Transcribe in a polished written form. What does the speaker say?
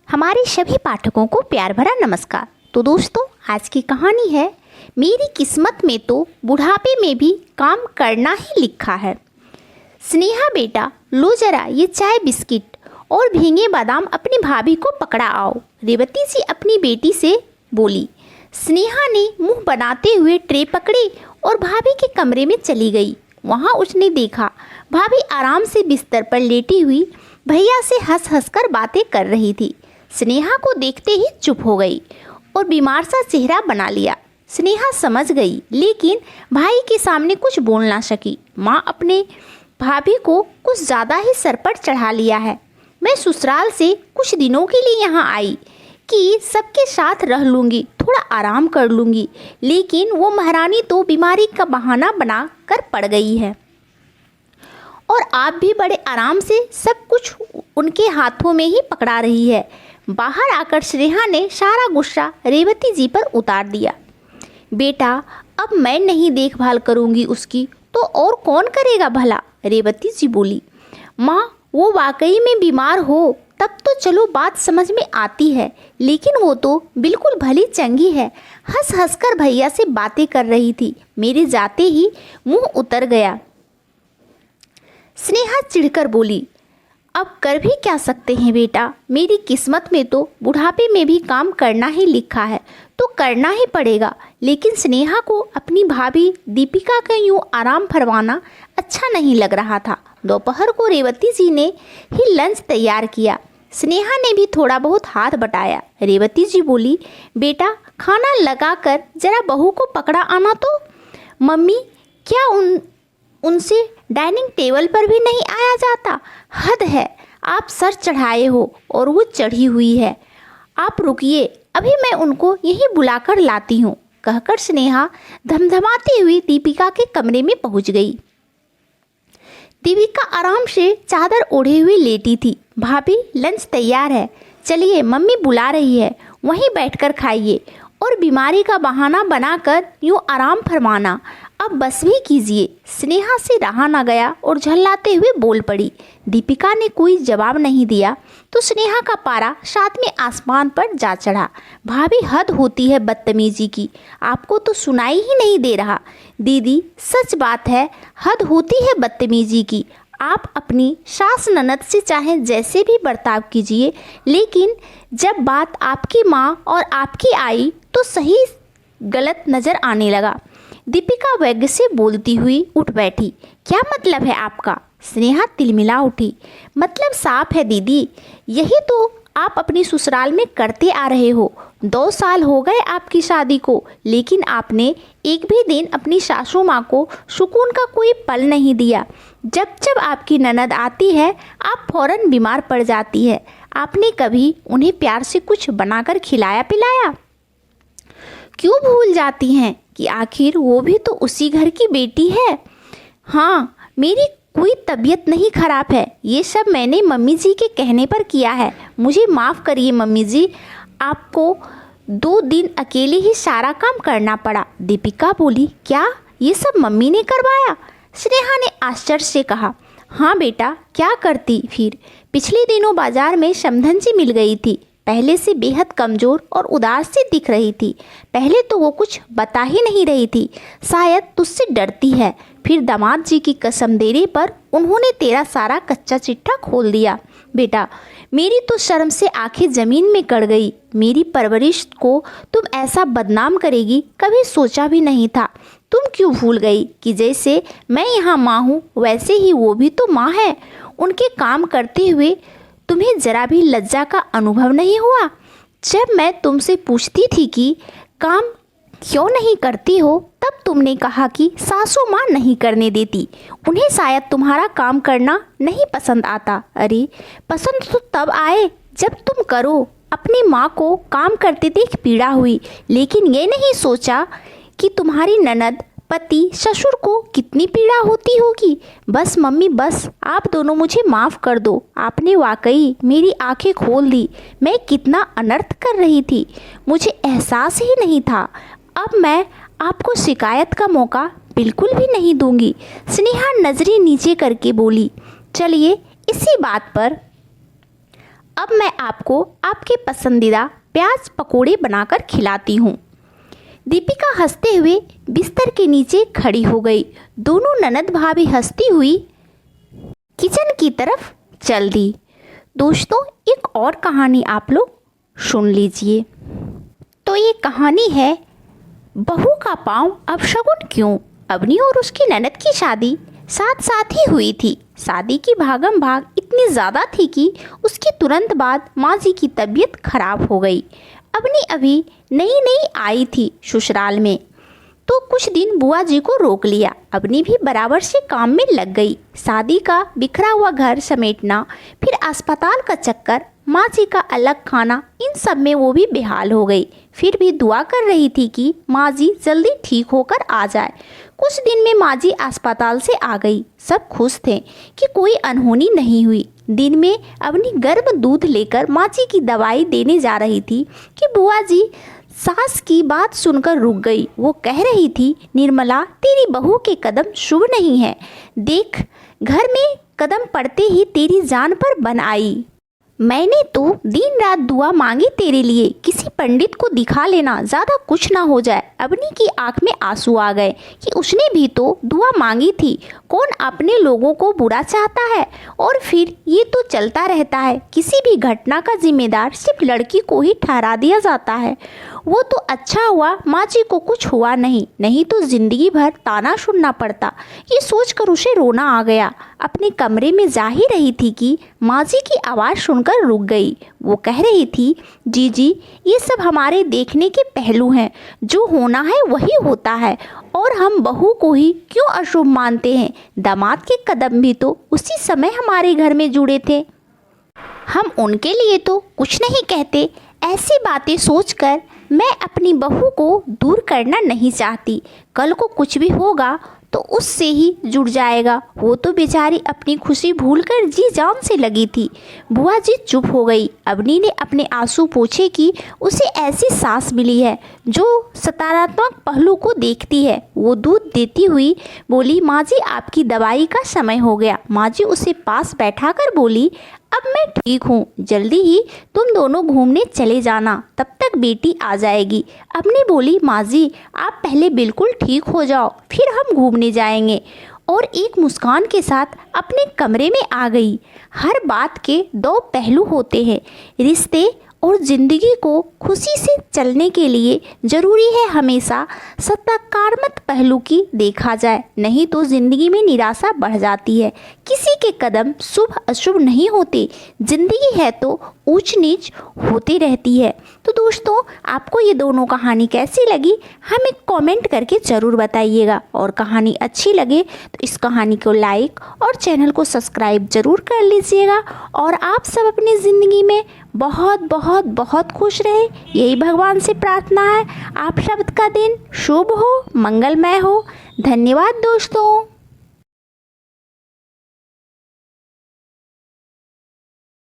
हमारे सभी पाठकों को प्यार भरा नमस्कार। तो दोस्तों, आज की कहानी है मेरी किस्मत में तो बुढ़ापे में भी काम करना ही लिखा है। स्नेहा बेटा, लो जरा ये चाय बिस्किट और भीगे बादाम अपनी भाभी को पकड़ा आओ, रेवती जी अपनी बेटी से बोली। स्नेहा ने मुंह बनाते हुए ट्रे पकड़ी और भाभी के कमरे में चली गई। वहां उसने देखा भाभी आराम से बिस्तर पर लेटी हुई भैया से हंस हंस कर बातें कर रही थी। स्नेहा को देखते ही चुप हो गई और बीमार सा चेहरा बना लिया। स्नेहा समझ गई, लेकिन भाई के सामने कुछ बोल ना सकी। माँ अपने भाभी को कुछ ज़्यादा ही सर पर चढ़ा लिया है। मैं ससुराल से कुछ दिनों के लिए यहाँ आई कि सबके साथ रह लूँगी, थोड़ा आराम कर लूँगी, लेकिन वो महारानी तो बीमारी का बहाना बना कर पड़ गई है और आप भी बड़े आराम से सब कुछ उनके हाथों में ही पकड़ा रही है। बाहर आकर स्नेहा ने सारा गुस्सा रेवती जी पर उतार दिया। बेटा, अब मैं नहीं देखभाल करूंगी उसकी तो और कौन करेगा भला, रेवती जी बोली। माँ, वो वाकई में बीमार हो तब तो चलो बात समझ में आती है, लेकिन वो तो बिल्कुल भली चंगी है। हंस हंस कर भैया से बातें कर रही थी, मेरे जाते ही मुंह उतर गया। स्नेहा चिढ़कर बोली, अब कर भी क्या सकते हैं बेटा, मेरी किस्मत में तो बुढ़ापे में भी काम करना ही लिखा है, तो करना ही पड़ेगा। लेकिन स्नेहा को अपनी भाभी दीपिका का यूँ आराम फरमाना अच्छा नहीं लग रहा था। दोपहर को रेवती जी ने ही लंच तैयार किया। स्नेहा ने भी थोड़ा बहुत हाथ बटाया। रेवती जी बोली, बेटा खाना लगाकर जरा बहू को पकड़ा आना तो। मम्मी, क्या उनसे डाइनिंग टेबल पर भी नहीं आया जाता? हद है, आप सर चढ़ाए हो और वो चढ़ी हुई है। आप रुकिए, अभी मैं उनको यहीं बुलाकर लाती हूँ, कहकर स्नेहा धमधमाती हुई दीपिका के कमरे में पहुँच गई। दीपिका आराम से चादर ओढ़े हुए लेटी थी। भाभी, लंच तैयार है, चलिए मम्मी बुला रही है, वहीं बैठकर खाइए और बीमारी का बहाना बनाकर यूँ आराम फरमाना अब बस भी कीजिए। स्नेहा से रहा ना गया और झल्लाते हुए बोल पड़ी। दीपिका ने कोई जवाब नहीं दिया तो स्नेहा का पारा साथ में आसमान पर जा चढ़ा। भाभी, हद होती है बदतमीजी की, आपको तो सुनाई ही नहीं दे रहा। दीदी, सच बात है, हद होती है बदतमीजी की। आप अपनी सास ननद से चाहे जैसे भी बर्ताव कीजिए, लेकिन जब बात आपकी माँ और आपकी आई तो सही गलत नज़र आने लगा। दीपिका वेग से बोलती हुई उठ बैठी। क्या मतलब है आपका? स्नेहा तिलमिला उठी। मतलब साफ है दीदी, यही तो आप अपनी ससुराल में करते आ रहे हो। 2 साल हो गए आपकी शादी को, लेकिन आपने एक भी दिन अपनी सासू माँ को सुकून का कोई पल नहीं दिया। जब जब आपकी ननद आती है आप फौरन बीमार पड़ जाती है। आपने कभी उन्हें प्यार से कुछ बनाकर खिलाया पिलाया? क्यों भूल जाती हैं कि आखिर वो भी तो उसी घर की बेटी है। हाँ, मेरी कोई तबीयत नहीं खराब है, ये सब मैंने मम्मी जी के कहने पर किया है। मुझे माफ़ करिए मम्मी जी, आपको 2 दिन अकेले ही सारा काम करना पड़ा। दीपिका बोली, क्या ये सब मम्मी ने करवाया? स्नेहा ने आश्चर्य से कहा। हाँ बेटा, क्या करती फिर। पिछले दिनों बाजार में समधन जी मिल गई थी, पहले से बेहद कमज़ोर और उदास सी दिख रही थी। पहले तो वो कुछ बता ही नहीं रही थी, शायद तुझसे डरती है। फिर दामाद जी की कसम देने पर उन्होंने तेरा सारा कच्चा चिट्ठा खोल दिया। बेटा, मेरी तो शर्म से आंखें ज़मीन में गड़ गई। मेरी परवरिश को तुम ऐसा बदनाम करेगी कभी सोचा भी नहीं था। तुम क्यों भूल गई कि जैसे मैं यहाँ माँ हूँ वैसे ही वो भी तो माँ है। उनके काम करते हुए तुम्हें जरा भी लज्जा का अनुभव नहीं हुआ? जब मैं तुमसे पूछती थी कि काम क्यों नहीं करती हो, तब तुमने कहा कि सासू माँ नहीं करने देती, उन्हें शायद तुम्हारा काम करना नहीं पसंद आता। अरे पसंद तो तब आए जब तुम करो। अपनी माँ को काम करते देख पीड़ा हुई, लेकिन ये नहीं सोचा कि तुम्हारी ननद, पति, ससुर को कितनी पीड़ा होती होगी। बस मम्मी, बस आप दोनों मुझे माफ़ कर दो। आपने वाकई मेरी आंखें खोल दी। मैं कितना अनर्थ कर रही थी, मुझे एहसास ही नहीं था। अब मैं आपको शिकायत का मौका बिल्कुल भी नहीं दूंगी। स्नेहा नज़रें नीचे करके बोली। चलिए इसी बात पर अब मैं आपको आपके पसंदीदा प्याज पकोड़े बनाकर खिलाती हूँ। दीपिका हंसते हुए बिस्तर के नीचे खड़ी हो गई। दोनों ननद भाभी हंसती हुई किचन की तरफ चल दी। दोस्तों, एक और कहानी आप लोग सुन लीजिए। तो ये कहानी है बहू का पाँव अपशगुन क्यों। अवनी और उसकी ननद की शादी साथ साथ ही हुई थी। शादी की भागम भाग इतनी ज़्यादा थी कि उसके तुरंत बाद माँ जी की तबीयत खराब हो गई। अवनी अभी नई नई आई थी ससुराल में, तो कुछ दिन बुआ जी को रोक लिया। अवनी भी बराबर से काम में लग गई। शादी का बिखरा हुआ घर समेटना, फिर अस्पताल का चक्कर, माँ जी का अलग खाना, इन सब में वो भी बेहाल हो गई। फिर भी दुआ कर रही थी कि माँ जी जल्दी ठीक होकर आ जाए। कुछ दिन में माँ जी अस्पताल से आ गई। सब खुश थे कि कोई अनहोनी नहीं हुई। दिन में अवनी गर्म दूध लेकर माँ जी की दवाई देने जा रही थी कि बुआ जी सास की बात सुनकर रुक गई। वो कह रही थी, निर्मला, तेरी बहू के कदम शुभ नहीं है। देख, घर में कदम पड़ते ही तेरी जान पर बन आई। मैंने तो दिन रात दुआ मांगी तेरे लिए, किसी पंडित को दिखा लेना, ज़्यादा कुछ ना हो जाए। अवनी की आंख में आंसू आ गए कि उसने भी तो दुआ मांगी थी। कौन अपने लोगों को बुरा चाहता है। और फिर ये तो चलता रहता है, किसी भी घटना का जिम्मेदार सिर्फ लड़की को ही ठहरा दिया जाता है। वो तो अच्छा हुआ माँ जी को कुछ हुआ नहीं तो जिंदगी भर ताना सुनना पड़ता। ये सोचकर उसे रोना आ गया। अपने कमरे में जा ही रही थी कि माँ जी की आवाज़ सुनकर रुक गई। वो कह रही थी, जी ये सब हमारे देखने के पहलू हैं। जो होना है वही होता है, और हम बहू को ही क्यों अशुभ मानते हैं। दामाद के कदम भी तो उसी समय हमारे घर में जुड़े थे। हम उनके लिए तो कुछ नहीं कहते। ऐसी बातें सोचकर मैं अपनी बहू को दूर करना नहीं चाहती। कल को कुछ भी होगा तो उससे ही जुड़ जाएगा। वो तो बेचारी अपनी खुशी भूलकर जी जान से लगी थी। बुआ जी चुप हो गई। अवनी ने अपने आंसू पोंछे कि उसे ऐसी सास मिली है जो सकारात्मक पहलू को देखती है। वो दूध देती हुई बोली, माँ जी, आपकी दवाई का समय हो गया। माँ जी उसे पास बैठाकर बोली, अब मैं ठीक हूँ, जल्दी ही तुम दोनों घूमने चले जाना, तब तक बेटी आ जाएगी। अवनी बोली, माँ जी, आप पहले बिल्कुल ठीक हो जाओ, फिर हम घूमने जाएंगे। और एक मुस्कान के साथ अपने कमरे में आ गई। हर बात के दो पहलू होते हैं। रिश्ते और ज़िंदगी को खुशी से चलने के लिए ज़रूरी है हमेशा सकारात्मक पहलू की देखा जाए, नहीं तो ज़िंदगी में निराशा बढ़ जाती है। किसी के कदम शुभ अशुभ नहीं होते। ज़िंदगी है तो ऊंच नीच होती रहती है। तो दोस्तों, आपको ये दोनों कहानी कैसी लगी हमें कमेंट करके ज़रूर बताइएगा। और कहानी अच्छी लगे तो इस कहानी को लाइक और चैनल को सब्सक्राइब ज़रूर कर लीजिएगा। और आप सब अपनी ज़िंदगी में बहुत बहुत बहुत खुश रहे, यही भगवान से प्रार्थना है। आप सबका दिन शुभ हो, मंगलमय हो। धन्यवाद दोस्तों।